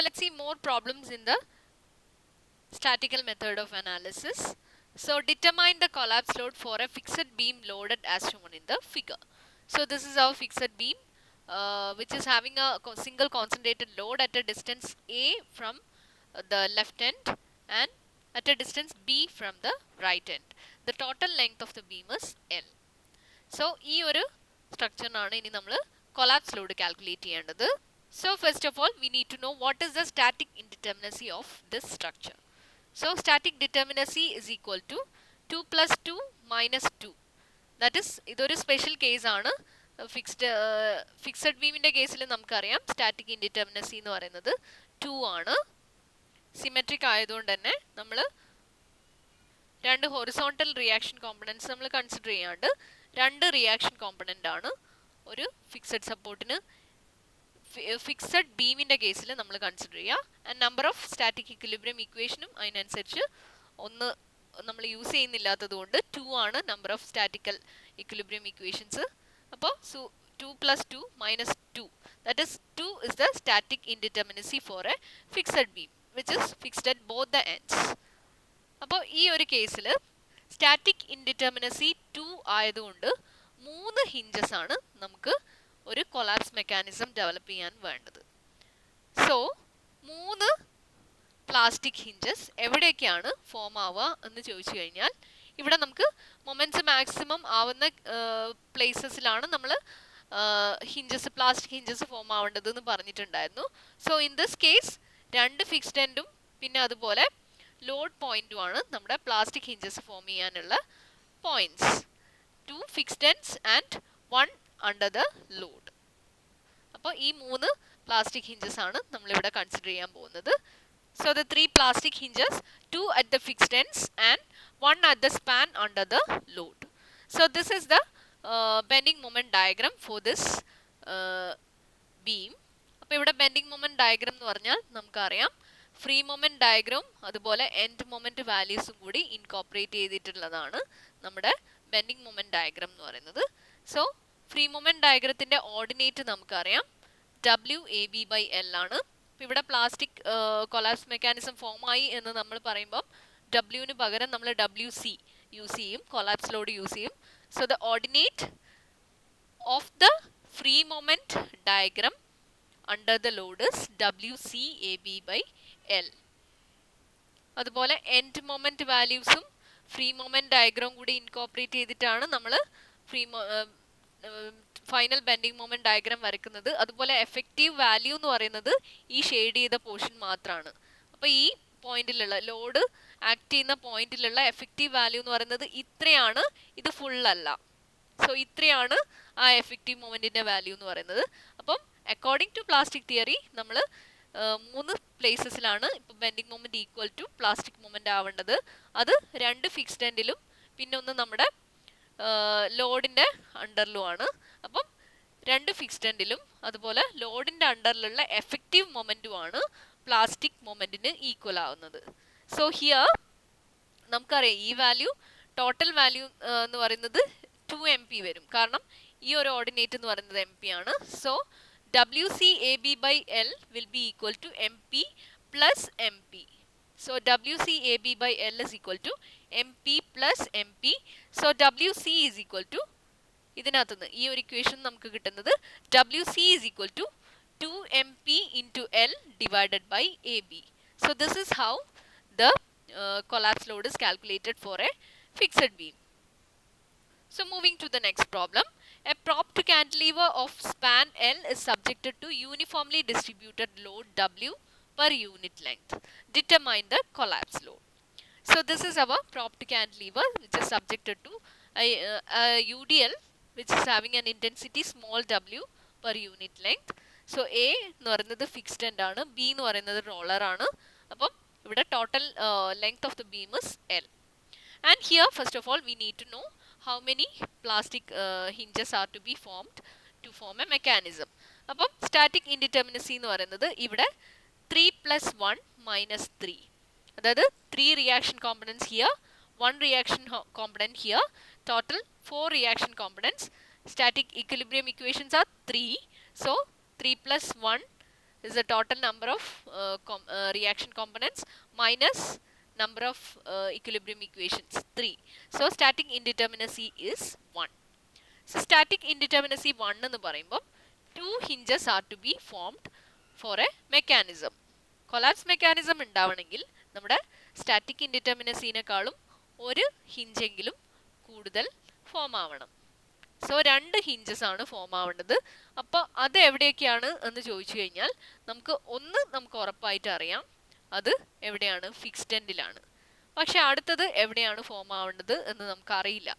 let's see more problems in the statical method of analysis. So determine the collapse load for a fixed beam loaded as shown in the figure. So this is our fixed beam which is having a single concentrated load at a distance A from the left end and at a distance B from the right end. The total length of the beam is L. So ഈ ഒരു സ്ട്രക്ചറിനാണ് ഇനി നമ്മൾ collapse load calculate ചെയ്യേണ്ടത്. So first of all we need to know what is the static indeterminacy of this structure. So static determinacy is equal to 2 plus 2 minus 2. That is ഇതൊരു special case ആണ്. Fixed ബീമിൻ്റെ കേസിൽ നമുക്കറിയാം static indeterminacy എന്ന് പറയുന്നത് 2 ആണ്. Symmetric ആയതുകൊണ്ട് തന്നെ നമ്മൾ രണ്ട് ഹൊറിസോണ്ടൽ റിയാക്ഷൻ കോമ്പണൻസ് നമ്മൾ കൺസിഡർ ചെയ്യാണ്ട് രണ്ട് റിയാക്ഷൻ കോമ്പണൻ്റ് ആണ് ഒരു ഫിക്സഡ് സപ്പോർട്ടിന് ഫിക്സഡ് ബീമിൻ്റെ കേസിൽ നമ്മൾ കൺസിഡർ ചെയ്യുക. And number of static equilibrium ഇക്വേഷനും അതിനനുസരിച്ച് ഒന്ന് നമ്മൾ യൂസ് ചെയ്യുന്നില്ലാത്തത് കൊണ്ട് 2 ആണ് നമ്പർ ഓഫ് സ്റ്റാറ്റിക്കൽ ഇക്വിലിബ്രിയം ഇക്വേഷൻസ്. അപ്പോൾ 2 plus 2 minus 2, that is 2 is the static indeterminacy for a fixed beam which is fixed at both the ends. അപ്പോൾ ഈ ഒരു കേസിൽ സ്റ്റാറ്റിക് ഇൻഡിറ്റർമിനസി 2 ആയതുകൊണ്ട് 3 ഹിഞ്ചസ് ആണ് നമുക്ക് ഒരു കൊളാപ്സ് മെക്കാനിസം ഡെവലപ്പ് ചെയ്യാൻ വേണ്ടത്. സോ 3 പ്ലാസ്റ്റിക് ഹിഞ്ചസ് എവിടെയൊക്കെയാണ് ഫോം ആവുക എന്ന് ചോദിച്ചു കഴിഞ്ഞാൽ ഇവിടെ നമുക്ക് മൊമെന്റ്സ് മാക്സിമം ആവുന്ന പ്ലേസസിലാണ് നമ്മൾ ഹിഞ്ചസ് പ്ലാസ്റ്റിക് ഹിഞ്ചസ് ഫോം ആവേണ്ടത് എന്ന് പറഞ്ഞിട്ടുണ്ടായിരുന്നു. സോ ഇൻ ദിസ് കേസ് രണ്ട് ഫിക്സ്ഡ് എൻഡും പിന്നെ അതുപോലെ ലോഡ് പോയിന്റും ആണ് നമ്മുടെ പ്ലാസ്റ്റിക് ഹിഞ്ചസ് ഫോം ചെയ്യാനുള്ള points. 2 fixed ends and 1 under the load. അപ്പോൾ ഈ 3 പ്ലാസ്റ്റിക് ഹിഞ്ചസ് ആണ് നമ്മളിവിടെ കൺസിഡർ ചെയ്യാൻ പോകുന്നത്. So the 3 plastic hinges, 2 at the fixed ends and 1 at the span under the load. So this is the bending moment diagram for this beam. അപ്പോൾ ഇവിടെ bending moment diagram എന്ന് പറഞ്ഞാൽ നമുക്കറിയാം free moment diagram അതുപോലെ end moment വാല്യൂസും കൂടി incorporate ചെയ്തിട്ടുള്ളതാണ് നമ്മുടെ bending moment diagram എന്ന് പറയുന്നത്. സോ ഫ്രീ മൊമെന്റ് ഡയഗ്രത്തിന്റെ ഓർഡിനേറ്റ് നമുക്കറിയാം WAB/L ആണ്. ഇവിടെ പ്ലാസ്റ്റിക് കൊളാപ്സ് മെക്കാനിസം ഫോം ആയി എന്ന് നമ്മൾ പറയുമ്പോൾ ഡബ്ല്യുവിന് പകരം നമ്മൾ WC യൂസ് ചെയ്യും, കൊളാപ്സ് ലോഡ് യൂസ് ചെയ്യും. So the ordinate of the free moment diagram under the load is WCAB/L. അതുപോലെ എൻഡ് മൊമെന്റ് വാല്യൂസും ഫ്രീ മൊമെന്റ് ഡയഗ്രാം കൂടി ഇൻകോപ്പറേറ്റ് ചെയ്തിട്ടാണ് നമ്മൾ ഫൈനൽ ബെൻഡിങ് മൊമെന്റ് ഡയഗ്രാം വരയ്ക്കുന്നത്. അതുപോലെ എഫക്റ്റീവ് വാല്യൂ എന്ന് പറയുന്നത് ഈ ഷെയ്ഡ് ചെയ്ത പോർഷൻ മാത്രമാണ്. അപ്പോൾ ഈ പോയിന്റിലുള്ള ലോഡ് ആക്ട് ചെയ്യുന്ന പോയിന്റിലുള്ള എഫക്റ്റീവ് വാല്യൂ എന്ന് പറയുന്നത് ഇത്രയാണ്, ഇത് ഫുൾ അല്ല. സോ ഇത്രയാണ് ആ എഫക്റ്റീവ് മൊമെന്റിന്റെ വാല്യൂ എന്ന് പറയുന്നത്. അപ്പം അക്കോർഡിംഗ് ടു പ്ലാസ്റ്റിക് തിയറി നമ്മൾ 3 പ്ലേസസിലാണ് ഇപ്പോൾ bending moment equal to plastic moment ആവേണ്ടത്. അത് 2 ഫിക്സ്ഡ് എൻഡിലും പിന്നെ ഒന്ന് നമ്മുടെ ലോഡിൻ്റെ അണ്ടറിലും ആണ്. അപ്പം 2 ഫിക്സ്ഡ് എൻഡിലും അതുപോലെ ലോഡിൻ്റെ അണ്ടറിലുള്ള എഫക്റ്റീവ് മൊമെൻറ്റുമാണ് പ്ലാസ്റ്റിക് മൊമെൻറ്റിന് ഈക്വൽ ആവുന്നത്. സോ ഹിയർ നമുക്കറിയാം ഈ വാല്യൂ ടോട്ടൽ വാല്യൂ എന്ന് പറയുന്നത് 2 MP വരും, കാരണം ഈ ഒരു ഓർഡിനേറ്റ് എന്ന് പറയുന്നത് MP ആണ്. So WCAB/L will be equal to MP plus MP. So WCAB/L is equal to MP plus MP. So WC is equal to ഇതിനകത്തുനിന്ന് ഈ ഒരു ഇക്വേഷൻ നമുക്ക് കിട്ടുന്നത് WC is equal to 2MP into L divided by AB. So this is how the collapse load is calculated for a fixed beam. So moving to the next problem. A propped cantilever of span L is subjected to uniformly distributed load W per unit length. Determine the collapse load. So this is our propped cantilever which is subjected to a UDL which is having an intensity small w per unit length. So A എന്ന് പറയുന്നത് fixed end ആണ്, B എന്ന് പറയുന്നത് roller ആണ്. അപ്പം ഇവിടെ total length of the beam is L. And here first of all we need to know how many plastic hinges are to be formed to form a mechanism. അപ്പം static indeterminacy എന്ന് പറയുന്നത് ഇവിടെ 3 plus 1 minus 3. അതായത് 3 reaction components here, 1 reaction component here, total 4 reaction components. Static equilibrium equations are 3. So 3 plus 1 is the total number of reaction components minus number of equilibrium equations 3. So static indeterminacy is 1. So static indeterminacy 1 എന്ന് പറയുമ്പോൾ 2 hinges are to be formed for a mechanism. Collapse mechanism ഉണ്ടാവണമെങ്കിൽ നമ്മുടെ static ഇൻഡിറ്റർമിനസിനെക്കാളും ഒരു ഹിഞ്ചെങ്കിലും കൂടുതൽ form ആവണം. So 2 hinges ആണ് ഫോം ആവേണ്ടത്. അപ്പോൾ അത് എവിടെയൊക്കെയാണ് എന്ന് ചോദിച്ചു കഴിഞ്ഞാൽ നമുക്ക് ഉറപ്പായിട്ട് അറിയാം, അത് എവിടെയാണ്, ഫിക്സ്ഡ് എൻഡിലാണ്. പക്ഷെ അടുത്തത് എവിടെയാണ് ഫോം ആവേണ്ടത് എന്ന് നമുക്കറിയില്ല.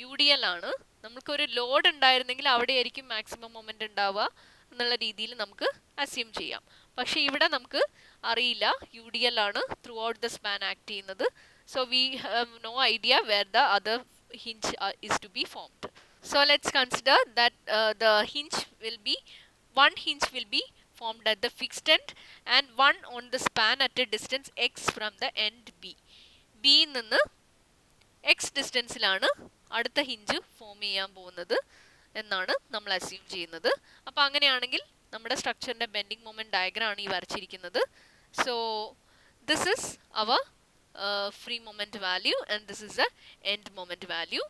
UDL ആണ്. നമുക്കൊരു ലോഡ് ഉണ്ടായിരുന്നെങ്കിൽ അവിടെയായിരിക്കും മാക്സിമം മൊമെന്റ് ഉണ്ടാവുക എന്നുള്ള രീതിയിൽ നമുക്ക് അസ്യൂം ചെയ്യാം. പക്ഷെ ഇവിടെ നമുക്ക് അറിയില്ല, UDL ആണ് throughout the span act ചെയ്യുന്നത്. So we have no idea where the other hinge is to be formed. So let's consider that one hinge will be formed at the fixed end and one on the span at a distance x from the end B. B നിന്ന് x ഡിസ്റ്റൻസിലാണ് അടുത്ത hinge form ചെയ്യാൻ പോകുന്നത് എന്നാണ് നമ്മൾ assume ചെയ്യുന്നത്. അപ്പോൾ അങ്ങനെയാണെങ്കിൽ നമ്മുടെ സ്ട്രക്ചറിന്റെ ബെൻഡിങ് മൊമെന്റ് ഡയഗ്രം ആണ് ഈ വരച്ചിരിക്കുന്നത്. So this is our free moment value and this is the end moment value.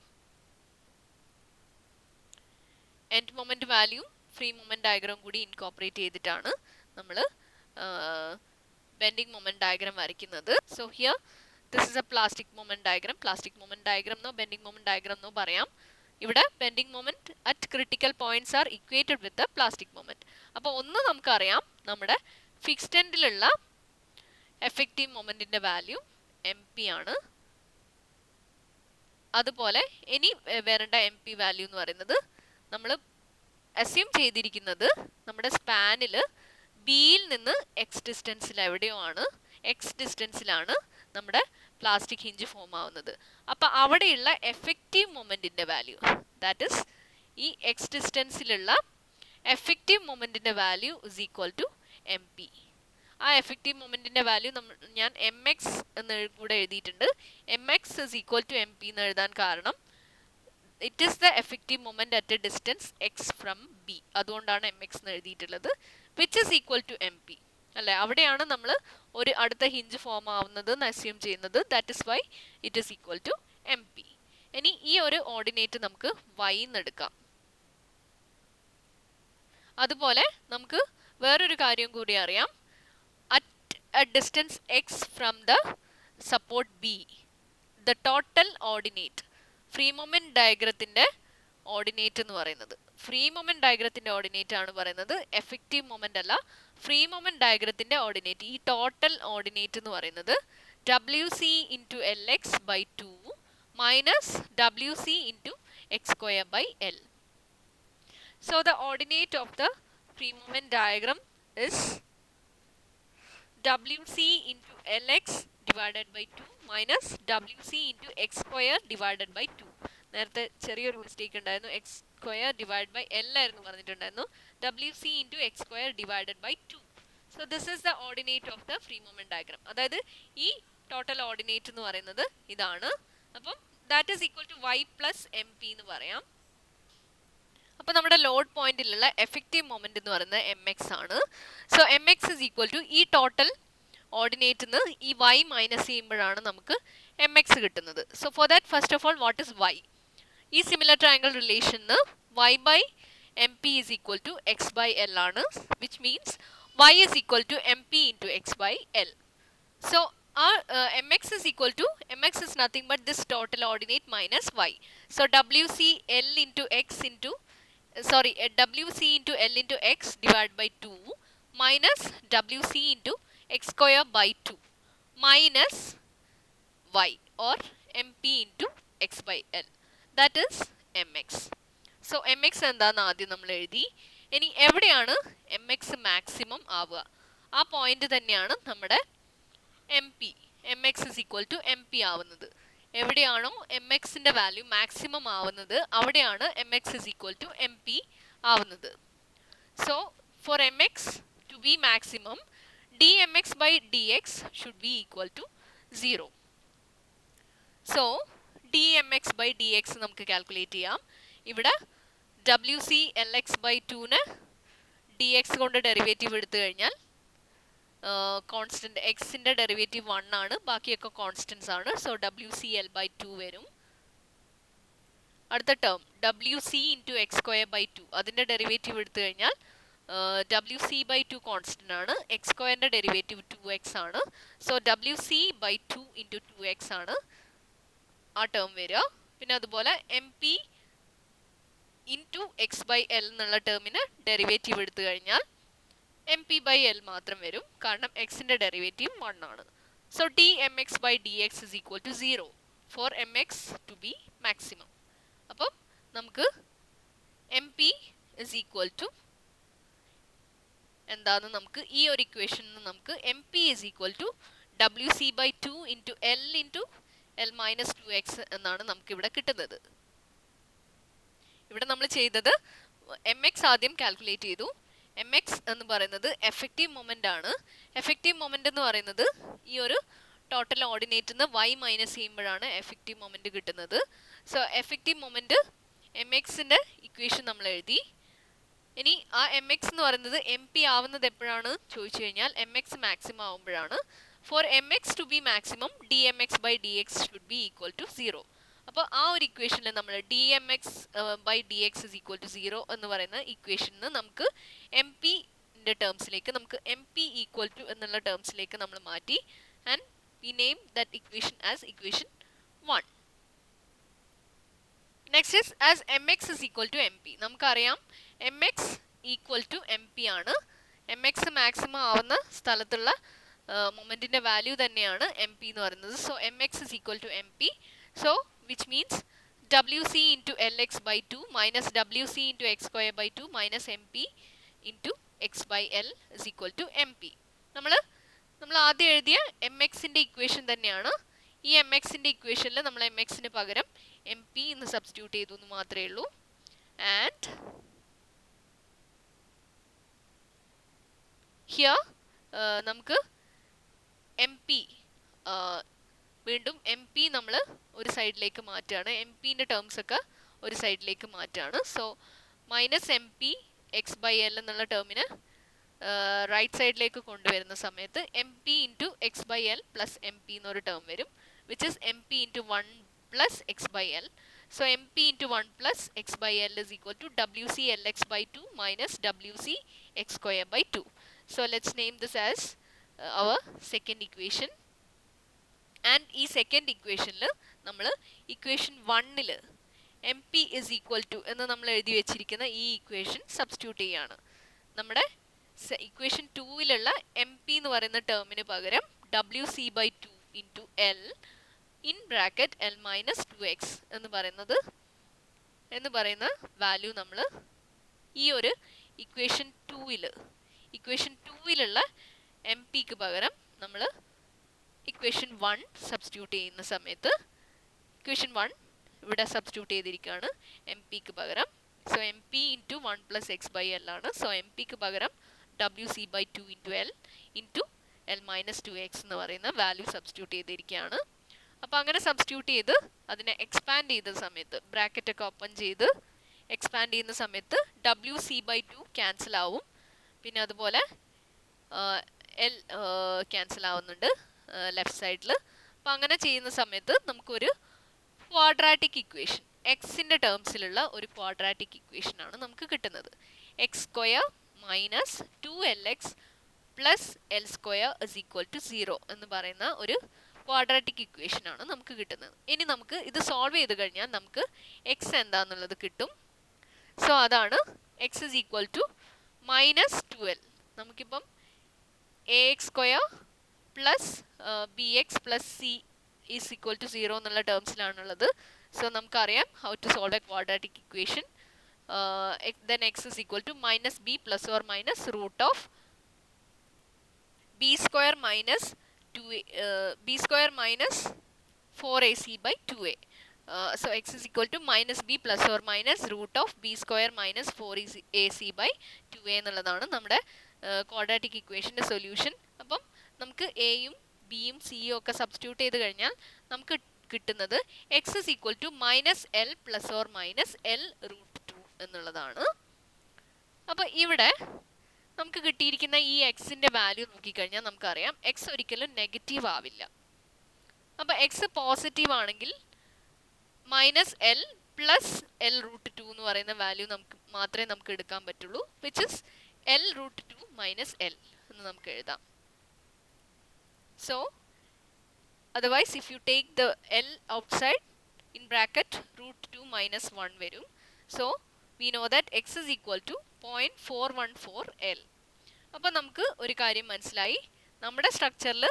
End moment value free moment diagram കൂടി ഇൻകോർപ്പറേറ്റ് ചെയ്തിട്ടാണ് നമ്മൾ bending moment diagram വരയ്ക്കുന്നത്. So here this is a plastic moment diagram നോ bending moment diagram നോ പറയാം. ഇവിടെ bending moment at critical points are equated with the plastic moment. അപ്പോൾ ഒന്ന് നമുക്കറിയാം, നമ്മുടെ ഫിക്സ്ഡ് എൻഡിലുള്ള എഫക്റ്റീവ് മൊമെന്റിന്റെ വാല്യൂ MP ആണ്. അതുപോലെ ഇനി വരേണ്ട MP വാല്യൂ എന്ന് പറയുന്നത് നമ്മൾ അസ്യൂം ചെയ്തിരിക്കുന്നത് നമ്മുടെ സ്പാനിൽ ബിയിൽ നിന്ന് എക്സ് ഡിസ്റ്റൻസിൽ എവിടെയോ ആണ്, എക്സ് ഡിസ്റ്റൻസിലാണ് നമ്മുടെ പ്ലാസ്റ്റിക് ഹിഞ്ച് ഫോം ആവുന്നത്. അപ്പോൾ അവിടെയുള്ള എഫക്റ്റീവ് മൊമെന്റിന്റെ വാല്യൂ, ദാറ്റ് ഇസ് ഈ എക്സ് ഡിസ്റ്റൻസിലുള്ള എഫക്റ്റീവ് മൊമെന്റിന്റെ value is equal to MP. ആ എഫക്റ്റീവ് മൊമെന്റിന്റെ വാല്യൂ ഞാൻ MX എന്ന് കൂടെ എഴുതിയിട്ടുണ്ട്. MX is equal to MP എന്ന് എഴുതാൻ കാരണം it is the effective moment at a distance x from B, അതുകൊണ്ടാണ് MX എന്ന് എഴുതിയിട്ടുള്ളത്. Which is equal to MP അല്ലെ, അവിടെയാണ് നമ്മൾ ഒരു അടുത്ത ഹിഞ്ച് ഫോം ആവുന്നത് എന്ന് അസ്യൂം ചെയ്യുന്നത്. That is why it is equal to MP. ഇനി ഈ ഒരു ഓർഡിനേറ്റ് നമുക്ക് Y എന്ന് എടുക്കാം. അതുപോലെ നമുക്ക് വേറൊരു കാര്യം കൂടി അറിയാം. A distance x from the support B, the total ordinate, free moment ഡയഗ്രത്തിന്റെ ഓർഡിനേറ്റ് എന്ന് പറയുന്നത്, ഫ്രീ മൊമെന്റ് ഡയഗ്രത്തിന്റെ ഓർഡിനേറ്റ് ആണ് പറയുന്നത്, എഫക്റ്റീവ് മൊമെന്റ് അല്ല. ഫ്രീ മൊമെന്റ് ഡയഗ്രത്തിന്റെ ഓർഡിനേറ്റ്, ഈ ടോട്ടൽ ഓർഡിനേറ്റ് എന്ന് പറയുന്നത് WC into LX by 2 minus WC into x square by L. So the ordinate of the free moment diagram is WC into LX divided by 2 minus WC into x square divided by 2. നേരത്തെ ചെറിയൊരു mistake ഉണ്ടായിരുന്നു, x square divided by L ആയിരുന്നു പറഞ്ഞിട്ടുണ്ടായിരുന്നു. WC into x square divided by 2. So this is the ordinate of the free moment diagram. അതായത് ഈ total ordinate എന്ന് പറയുന്നത് ഇതാണ്. അപ്പം that is equal to y plus MP എന്ന് പറയാം. അപ്പോൾ നമ്മുടെ ലോഡ് പോയിന്റിലുള്ള എഫക്റ്റീവ് മൊമെന്റ് എന്ന് പറയുന്നത് MX ആണ്. So MX is equal to ഈ ടോട്ടൽ ഓർഡിനേറ്റ് നിന്ന് ഈ y മൈനസ് ചെയ്യുമ്പോഴാണ് നമുക്ക് MX കിട്ടുന്നത്. So for that first of all what is y? ഈ similar triangle relation y by MP is equal to x by L ആണ്, which means y is equal to MP into x by L. So our MX is equal to, MX is nothing but this total ordinate minus y. So WC L into x into WC into L into x divided by 2 minus WC into x square by 2 minus y or MP into x by L. That is MX. So MX എന്താന്ന് ആദ്യം നമ്മൾ എഴുതി. ഇനി എവിടെയാണ് MX maximum ആവുക? ആ point തന്നെയാണ് നമ്മുടെ MP. MX is equal to MP ആവുന്നത്. എവിടെയാണോ MXന്റെ വാല്യൂ മാക്സിമം ആവുന്നത് അവിടെയാണ് MX is equal to MP ആവുന്നത്. So for MX to be maximum, dmx by dx should be equal to 0. So dmx by dx നമുക്ക് calculate ചെയ്യാം. ഇവിടെ WC LX by 2ന് d x കൊണ്ട് ഡെറിവേറ്റീവ് എടുത്തു കഴിഞ്ഞാൽ കോൺസ്റ്റന്റ് എക്സിൻ്റെ ഡെറിവേറ്റീവ് 1 ആണ്, ബാക്കിയൊക്കെ കോൺസ്റ്റൻസ് ആണ്. സോ WCL/2 വരും. അടുത്ത term WC into x square by 2, അതിൻ്റെ ഡെറിവേറ്റീവ് എടുത്തു കഴിഞ്ഞാൽ WC/2 കോൺസ്റ്റന്റ് ആണ്, എക്സ് സ്ക്വയറിൻ്റെ ഡെറിവേറ്റീവ് 2x ആണ്. സോ WC/2 ഇൻറ്റു 2x ആണ് ആ ടേം വരിക. പിന്നെ അതുപോലെ MP ഇൻറ്റു x/L എന്നുള്ള ടേമിന് ഡെറിവേറ്റീവ് എടുത്തു കഴിഞ്ഞാൽ MP/L മാത്രം വരും, കാരണം എക്സിൻ്റെ ഡെറിവേറ്റീവ് 1 ആണ്. So dmx/dx is equal to 0 for mx to be maximum. അപ്പം നമുക്ക് MP is equal to എന്താന്ന് നമുക്ക് ഈ ഒരു ഇക്വേഷനിൽ നിന്ന് നമുക്ക് MP is equal to WC/2 into L into L minus 2x എന്നാണ് നമുക്കിവിടെ കിട്ടുന്നത്. ഇവിടെ നമ്മൾ ചെയ്തത് mx ആദ്യം കാൽക്കുലേറ്റ് ചെയ്തു. mx എന്ന് പറയുന്നത് എഫക്റ്റീവ് മൊമെൻ്റ് ആണ്. എഫക്റ്റീവ് മൊമെൻ്റ് എന്ന് പറയുന്നത് ഈ ഒരു ടോട്ടൽ ഓർഡിനേറ്റിൽ നിന്ന് y മൈനസ് ചെയ്യുമ്പോഴാണ് എഫക്റ്റീവ് മൊമെൻ്റ് കിട്ടുന്നത്. സോ എഫക്റ്റീവ് മൊമെൻ്റ് mxൻ്റെ ഇക്വേഷൻ നമ്മൾ എഴുതി. ഇനി ആ mx എന്ന് പറയുന്നത് MP ആവുന്നത് എപ്പോഴാണ് ചോദിച്ചു കഴിഞ്ഞാൽ mx മാക്സിമം ആവുമ്പോഴാണ്. For mx to be maximum dmx/dx should be equal to 0. അപ്പോൾ ആ ഒരു ഇക്വേഷനിൽ നമ്മൾ dmx/dx is equal to 0 എന്ന് പറയുന്ന ഇക്വേഷനിൽ നമുക്ക് MP-ൻ്റെ ടേംസിലേക്ക് നമുക്ക് MP ഈക്വൽ ടു എന്നുള്ള ടേംസിലേക്ക് നമ്മൾ മാറ്റി. And we name that equation as equation 1. Next is as mx is equal to MP. നമുക്കറിയാം mx ഈക്വൽ ടു MP ആണ്. mx മാക്സിമം ആവുന്ന സ്ഥലത്തുള്ള മൊമെൻറ്റിൻ്റെ വാല്യൂ തന്നെയാണ് MP എന്ന് പറയുന്നത്. So mx is equal to MP. So which means WC into LX/2 minus WC into x square by 2 minus MP into x/L is equal to MP. നമ്മൾ ആദ്യം എഴുതിയ mxൻ്റെ equation തന്നെയാണ്. ഈ mxൻ്റെ ഇക്വേഷനിൽ നമ്മൾ mxന് പകരം MP എന്ന് സബ്സ്റ്റിറ്റ്യൂട്ട് ചെയ്തു എന്ന് മാത്രമേ ഉള്ളൂ. ആൻഡ് ഹിയർ നമുക്ക് MP വീണ്ടും MP നമ്മൾ ഒരു സൈഡിലേക്ക് മാറ്റുകയാണ്. MP-ൻ്റെ ടേംസ് ഒക്കെ ഒരു സൈഡിലേക്ക് മാറ്റുകയാണ്. സോ മൈനസ് MP x/L എന്നുള്ള ടേമിന് റൈറ്റ് സൈഡിലേക്ക് കൊണ്ടുവരുന്ന സമയത്ത് MP into x/L plus MP എന്നൊരു ടേം വരും, which is MP into 1 plus x/L. So MP into 1 plus x/L is equal to WC/LX/2 minus WC(x²/2). So let's name this as our second equation. And ഈ second ഇക്വേഷനിൽ നമ്മൾ equation 1-ൽ MP is equal to എന്ന് നമ്മൾ എഴുതി വെച്ചിരിക്കുന്ന ഈ equation substitute ചെയ്യുകയാണ്. നമ്മുടെ ഇക്വേഷൻ 2-ലുള്ള MP എന്ന് പറയുന്ന ടേമിന് പകരം WC/2 into L in bracket L minus 2x എന്ന് പറയുന്ന വാല്യൂ നമ്മൾ ഈ ഒരു ഇക്വേഷൻ 2-ലുള്ള MPക്ക് പകരം നമ്മൾ ഇക്വേഷൻ 1 സബ്സ്റ്റിറ്റ്യൂട്ട് ചെയ്യുന്ന സമയത്ത് ഇക്വേഷൻ 1 ഇവിടെ സബ്സ്റ്റിറ്റ്യൂട്ട് ചെയ്തിരിക്കുകയാണ് MPക്ക് പകരം. So MP into 1 plus x/L ആണ്. സോ MPക്ക് പകരം WC/2 into L into L minus 2x എന്ന് പറയുന്ന വാല്യൂ സബ്സ്റ്റിറ്റ്യൂട്ട് ചെയ്തിരിക്കുകയാണ്. അപ്പോൾ അങ്ങനെ സബ്സ്റ്റിറ്റ്യൂട്ട് ചെയ്ത് അതിനെ എക്സ്പാൻഡ് ചെയ്ത സമയത്ത് ബ്രാക്കറ്റൊക്കെ ഓപ്പൺ ചെയ്ത് എക്സ്പാൻഡ് ചെയ്യുന്ന സമയത്ത് WC/2 ക്യാൻസൽ ആവും, പിന്നെ അതുപോലെ L ക്യാൻസൽ ആവുന്നുണ്ട് ലെഫ്റ്റ് സൈഡിൽ. അപ്പോൾ അങ്ങനെ ചെയ്യുന്ന സമയത്ത് നമുക്കൊരു ക്വാഡ്രാറ്റിക് ഇക്വേഷൻ എക്സിൻ്റെ ടേംസിലുള്ള ഒരു ക്വാഡ്രാറ്റിക് ഇക്വേഷൻ ആണ് നമുക്ക് കിട്ടുന്നത്. x² minus 2LX plus L² is equal to 0 എന്ന് പറയുന്ന ഒരു ക്വാഡ്രാറ്റിക് ഇക്വേഷൻ ആണ് നമുക്ക് കിട്ടുന്നത്. ഇനി നമുക്ക് ഇത് സോൾവ് ചെയ്ത് കഴിഞ്ഞാൽ നമുക്ക് x എന്താണെന്നുള്ളത് കിട്ടും. സോ അതാണ് x is equal to minus 2L. നമുക്കിപ്പം ax² plus bx plus c is equal to 0 എന്നുള്ള ടേംസിലാണുള്ളത്. സോ നമുക്കറിയാം how to solve a quadratic equation. Then x is equal to minus b plus or minus root of b² minus 4ac/2a. So x is equal to minus b plus or minus root of b² minus 4ac/2a എന്നുള്ളതാണ് നമ്മുടെ quadratic ഇക്വേഷൻ്റെ solution. അപ്പം നമുക്ക് എയും ബിയും സിയും ഒക്കെ substitute ചെയ്ത് കഴിഞ്ഞാൽ നമുക്ക് കിട്ടുന്നത് x is equal to minus L plus or minus L √2 എന്നുള്ളതാണ്. അപ്പോൾ ഇവിടെ നമുക്ക് കിട്ടിയിരിക്കുന്ന ഈ എക്സിൻ്റെ വാല്യൂ നോക്കിക്കഴിഞ്ഞാൽ നമുക്കറിയാം എക്സ് ഒരിക്കലും നെഗറ്റീവ് ആവില്ല. അപ്പോൾ എക്സ് പോസിറ്റീവ് ആണെങ്കിൽ -L പ്ലസ് L√2 എന്ന് പറയുന്ന വാല്യൂ മാത്രമേ നമുക്ക് എടുക്കാൻ പറ്റുള്ളൂ, which is L√2 minus L എന്ന് നമുക്ക് എഴുതാം. So otherwise if you take the L outside, in bracket √2 minus 1 വരും. So we know that x is equal to 0.414 L. അപ്പോൾ നമുക്ക് ഒരു കാര്യം മനസ്സിലായി, നമ്മുടെ സ്ട്രക്ചറിൽ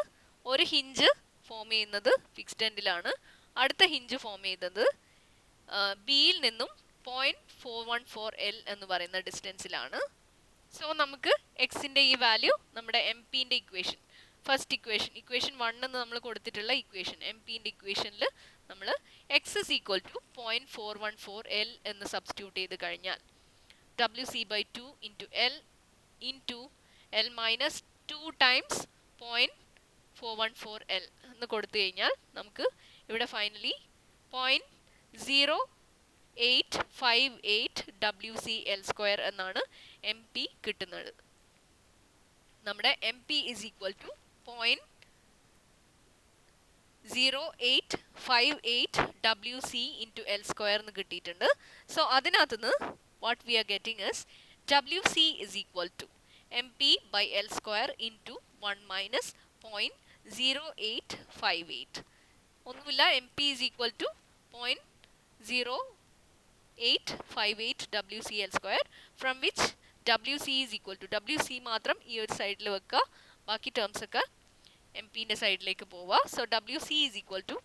ഒരു ഹിഞ്ച് ഫോം ചെയ്യുന്നത് ഫിക്സ്ഡ് എൻഡിലാണ്, അടുത്ത ഹിഞ്ച് ഫോം ചെയ്തത് ബിയിൽ നിന്നും 0.414 L എന്ന് പറയുന്ന ഡിസ്റ്റൻസിലാണ്. സോ നമുക്ക് എക്സിൻ്റെ ഈ വാല്യൂ നമ്മുടെ എം പിൻ്റെ ഇക്വേഷൻ, ഫസ്റ്റ് ഇക്വേഷൻ 1 എന്ന് നമ്മൾ കൊടുത്തിട്ടുള്ള ഇക്വേഷൻ, എം പിൻ്റെ ഇക്വേഷനിൽ നമ്മൾ x is equal to 0.414 L എന്ന് സബ്സ്റ്റിറ്റ്യൂട്ട് ചെയ്ത് കഴിഞ്ഞാൽ WC/2 into L minus 2 times 0.414 L എന്ന് കൊടുത്തു കഴിഞ്ഞാൽ നമുക്ക് ഇവിടെ ഫൈനലി 0.0858 WC/L² എന്നാണ് എം പി കിട്ടുന്നത്. നമ്മുടെ M P is equal to 0.0858 WC into L² എന്ന് കിട്ടിയിട്ടുണ്ട്. സോ അതിനകത്തുനിന്ന് what we are getting is WC is equal to MP/L² into 1 minus 0.0858. ഒന്നുമില്ല, MP is equal to 0.0858 WC/L², from which WC is equal to, WC മാത്രം ഈ ഒരു സൈഡിൽ വെക്കുക, ബാക്കി ടേംസ് ഒക്കെ എം പിൻ്റെ സൈഡിലേക്ക് പോവുക. So WC is equal to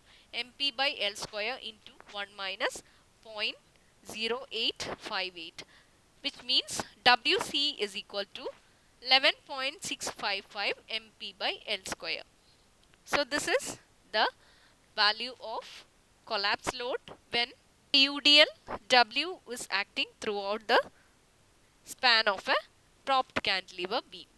MP/L² into 1 minus 0.0858, which means WC is equal to 11.655 MP/L². So this is the value of collapse load when UDL W is acting throughout the span of a propped cantilever beam.